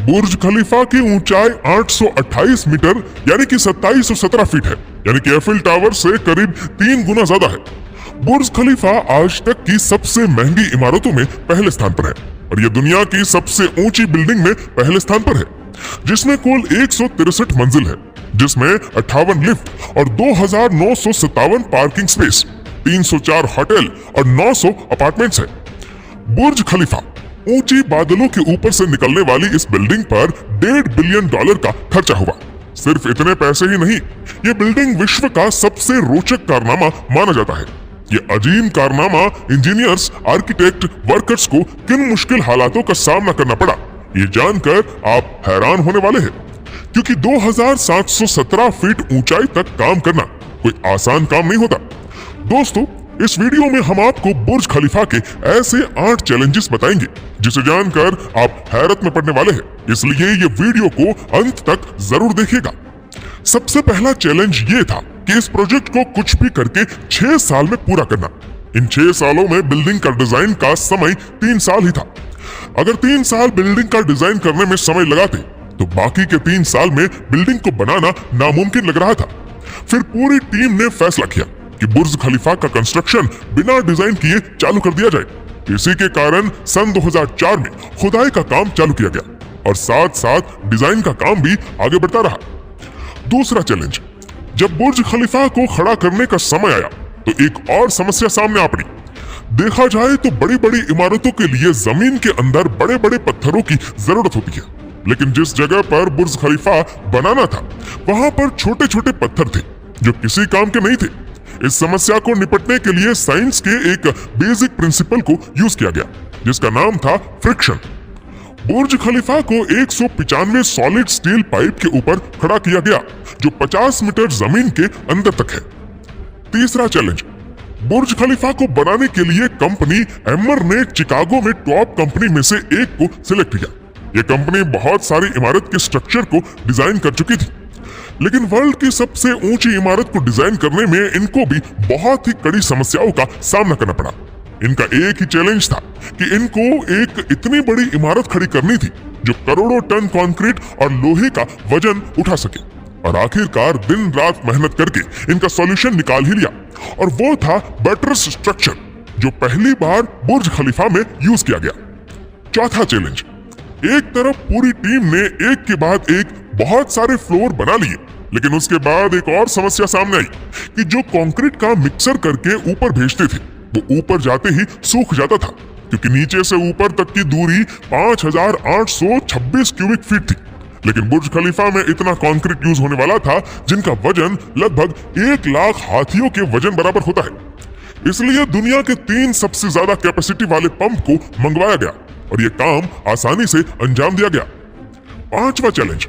बुर्ज खलीफा की ऊंचाई 828 मीटर यानी कि 2717 फीट है, यानी कि एफिल टावर से करीब 3 गुना ज्यादा है। बुर्ज खलीफा आज तक की सबसे महंगी इमारतों में पहले स्थान पर है और यह दुनिया की सबसे ऊंची बिल्डिंग में पहले स्थान पर है, जिसमें कुल 163 मंजिल है, जिसमें 58 लिफ्ट और 2957 पार्किंग स्पेस, 304 होटल और 900 अपार्टमेंट्स है। बुर्ज खलीफा ऊंची बादलों के ऊपर से निकलने वाली इस बिल्डिंग पर $1.5 बिलियन का खर्चा हुआ। सिर्फ इतने पैसे ही नहीं, ये बिल्डिंग विश्व का सबसे रोचक कारनामा माना जाता है। ये अजीम कारनामा इंजीनियर्स, आर्किटेक्ट, वर्कर्स को किन मुश्किल हालातों का सामना करना पड़ा, ये जानकर आप हैरान होने वाले हैं, क्योंकि 2717 फीट ऊंचाई तक काम करना कोई आसान काम नहीं होता। दोस्तों, इस वीडियो में हम आपको बुर्ज खलीफा के ऐसे 8 चैलेंजेस बताएंगे जिसे जानकर आप हैरत में पड़ने वाले हैं, इसलिए ये वीडियो को अंत तक जरूर देखिएगा। सबसे पहला चैलेंज ये था कि इस प्रोजेक्ट को कुछ भी करके 6 साल में पूरा करना। इन 6 सालों में बिल्डिंग का डिजाइन का समय 3 साल ही था। अगर 3 साल बिल्डिंग का डिजाइन करने में समय लगाते तो बाकी के 3 साल में बिल्डिंग को बनाना नामुमकिन लग रहा था। फिर पूरी टीम ने फैसला किया कि बुर्ज खलीफा का कंस्ट्रक्शन बिना डिजाइन किए चालू कर दिया जाए। इसी के कारण सन 2004 में खुदाई का काम चालू किया गया और साथ साथ डिजाइन का काम भी आगे बढ़ता रहा। दूसरा चैलेंज, जब बुर्ज खलीफा को खड़ा करने का समय आया तो एक और समस्या सामने आ पड़ी। देखा जाए तो बड़ी बड़ी इमारतों के लिए जमीन के अंदर बड़े बड़े पत्थरों की जरूरत होती है, लेकिन जिस जगह पर बुर्ज खलीफा बनाना था वहां पर छोटे छोटे पत्थर थे जो किसी काम के नहीं थे। इस समस्या को निपटने के लिए साइंस के एक बेसिक प्रिंसिपल को यूज किया गया, जिसका नाम था फ्रिक्शन। बुर्ज खलीफा को 195 सॉलिड स्टील पाइप के ऊपर खड़ा किया गया जो 50 मीटर जमीन के अंदर तक है। तीसरा चैलेंज, बुर्ज खलीफा को बनाने के लिए कंपनी एमर ने चिकागो में टॉप कंपनी में से एक को सिलेक्ट किया। यह कंपनी बहुत सारी इमारत के स्ट्रक्चर को डिजाइन कर चुकी थी, लेकिन वर्ल्ड की सबसे ऊंची इमारत को डिजाइन करने में इनको भी बहुत ही कड़ी समस्याओं का सामना करना पड़ा। इनका एक ही चैलेंज था कि इनको एक इतनी बड़ी इमारत खड़ी करनी थी जो करोड़ों टन कंक्रीट और लोहे का वजन उठा सके, और आखिरकार दिन रात मेहनत करके इनका सॉल्यूशन निकाल ही लिया, और वो था बटरस स्ट्रक्चर जो पहली बार बुर्ज खलीफा में यूज किया गया। चौथा चैलेंज, एक तरफ पूरी टीम ने एक के बाद एक बहुत सारे फ्लोर बना लिए, लेकिन उसके बाद एक और समस्या सामने आई कि जो कंक्रीट का मिक्सर करके ऊपर भेजते थे वो ऊपर जाते ही सूख जाता था, क्योंकि नीचे से ऊपर तक की दूरी 5826 क्यूबिक फीट थी। लेकिन बुर्ज खलीफा में इतना कंक्रीट यूज होने वाला था जिनका वजन लगभग 1 लाख हाथियों के वजन बराबर होता है। इसलिए दुनिया के 3 सबसे ज्यादा कैपेसिटी वाले पंप को मंगवाया गया और यह काम आसानी से अंजाम दिया गया। पांचवा चैलेंज,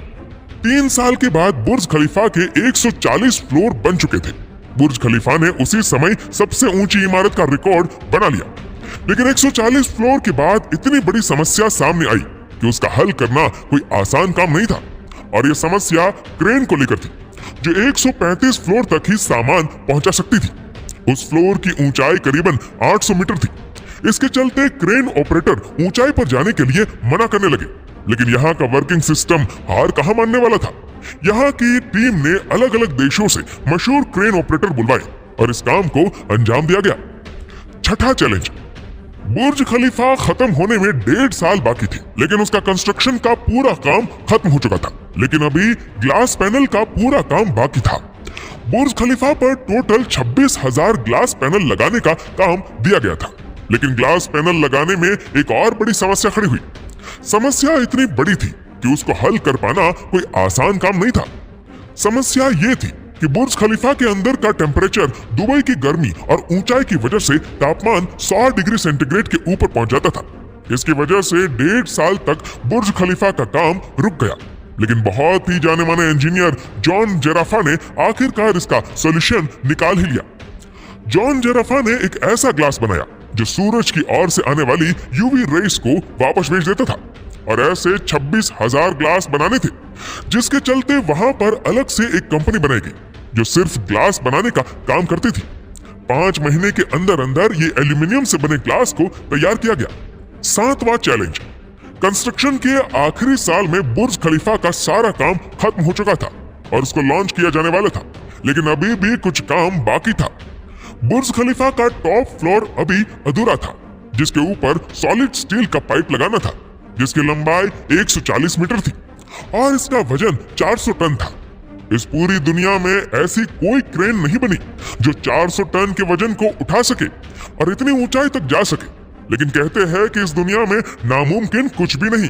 3 साल के बाद बुर्ज खलीफा के 140 फ्लोर बन चुके थे। बुर्ज खलीफा ने उसी समय सबसे ऊंची इमारत का रिकॉर्ड बना लिया, लेकिन 140 फ्लोर के बाद इतनी बड़ी समस्या सामने आई कि उसका हल करना कोई आसान काम नहीं था, और यह समस्या क्रेन को लेकर थी जो 135 फ्लोर तक ही सामान पहुंचा सकती थी। उस फ्लोर की ऊंचाई करीबन 800 मीटर थी। इसके चलते क्रेन ऑपरेटर ऊंचाई पर जाने के लिए मना करने लगे, लेकिन यहाँ का वर्किंग सिस्टम हार कहाँ मानने वाला था। यहाँ की टीम ने अलग अलग देशों से मशहूर क्रेन ऑपरेटर बुलवाए और इस काम को अंजाम दिया गया। छठा चैलेंज, बुर्ज खलीफा खत्म होने में 1.5 साल बाकी थे, लेकिन उसका कंस्ट्रक्शन का पूरा काम खत्म हो चुका था, लेकिन अभी ग्लास पैनल का पूरा काम बाकी था। बुर्ज खलीफा पर टोटल 26,000 ग्लास पैनल लगाने का काम दिया गया था, लेकिन ग्लास पैनल लगाने में एक और बड़ी समस्या खड़ी हुई। समस्या इतनी बड़ी थी कि उसको हल कर पाना कोई आसान काम नहीं था। समस्या ये थी कि बुर्ज खलीफा के अंदर का टेम्परेचर दुबई की गर्मी और ऊंचाई की वजह से तापमान 100 डिग्री सेंटीग्रेड के ऊपर पहुंच जाता था। इसकी वजह से 1.5 साल तक बुर्ज खलीफा का काम रुक गया, लेकिन बहुत ही जाने माने इंजीनियर जॉन जेराफा ने आखिरकार इसका सॉल्यूशन निकाल ही लिया। जॉन जेराफा ने एक ऐसा ग्लास बनाया जो सूरज की ओर से आने वाली यूवी रेस को वापस भेज देता था, और ऐसे 26,000 ग्लास बनाने थे, जिसके चलते वहां पर अलग से एक कंपनी बनाई गई जो सिर्फ ग्लास बनाने का काम करती थी। 5 महीने के अंदर अंदर ये एल्यूमिनियम से बने ग्लास को तैयार किया गया। 7वां चैलेंज, कंस्ट्रक्शन के आखिरी साल में बुर्ज खलीफा का सारा काम खत्म हो चुका था और उसको लॉन्च किया जाने वाला था, लेकिन अभी भी कुछ काम बाकी था। बुर्ज खलीफा का टॉप फ्लोर अभी अधूरा था, जिसके ऊपर सॉलिड स्टील का पाइप लगाना था, जिसकी लंबाई 140 मीटर थी और इसका वजन 400 टन था। इस पूरी दुनिया में ऐसी कोई क्रेन नहीं बनी जो 400 टन के वजन को उठा सके और इतनी ऊंचाई तक जा सके, लेकिन कहते हैं कि इस दुनिया में नामुमकिन कुछ भी नहीं।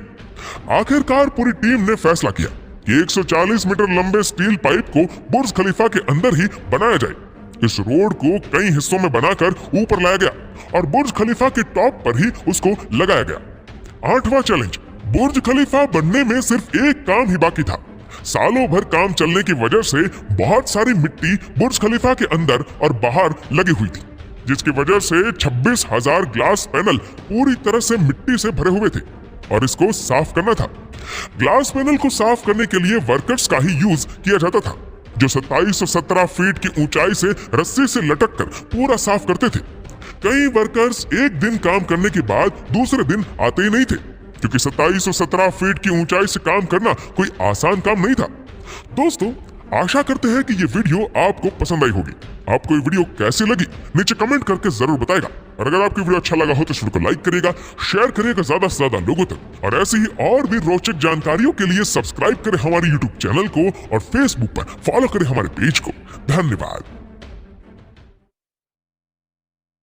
आखिरकार पूरी टीम ने फैसला किया कि 140 मीटर लंबे स्टील पाइप को बुर्ज खलीफा के अंदर ही बनाया जाए। इस रोड को कई हिस्सों में बनाकर ऊपर लाया गया और बुर्ज खलीफा के टॉप पर ही उसको लगाया गया। 8वां चैलेंज, बुर्ज खलीफा बनने में सिर्फ एक काम ही बाकी था। सालों भर काम चलने की वजह से बहुत सारी मिट्टी बुर्ज खलीफा के अंदर और बाहर लगी हुई थी, जिसकी वजह से 26,000 ग्लास पैनल पूरी तरह से मिट्टी से भरे हुए थे और इसको साफ करना था। ग्लास पैनल को साफ करने के लिए वर्कर्स का ही यूज किया जाता था, जो 2717 फीट की ऊंचाई से रस्सी से लटक कर पूरा साफ करते थे। कई वर्कर्स एक दिन काम करने के बाद दूसरे दिन आते ही नहीं थे, क्योंकि 2717 फीट की ऊंचाई से काम करना कोई आसान काम नहीं था। दोस्तों, आशा करते हैं कि ये वीडियो आपको पसंद आई होगी। आपको ये वीडियो कैसी लगी नीचे कमेंट करके जरूर बताएगा और अगर आपको वीडियो अच्छा लगा हो तो वीडियो को लाइक करिएगा, शेयर करिएगा ज्यादा से ज्यादा लोगों तक और ऐसी ही और भी रोचक जानकारियों के लिए सब्सक्राइब करें हमारे यूट्यूब चैनल को और फेसबुक पर फॉलो करें हमारे पेज को। धन्यवाद।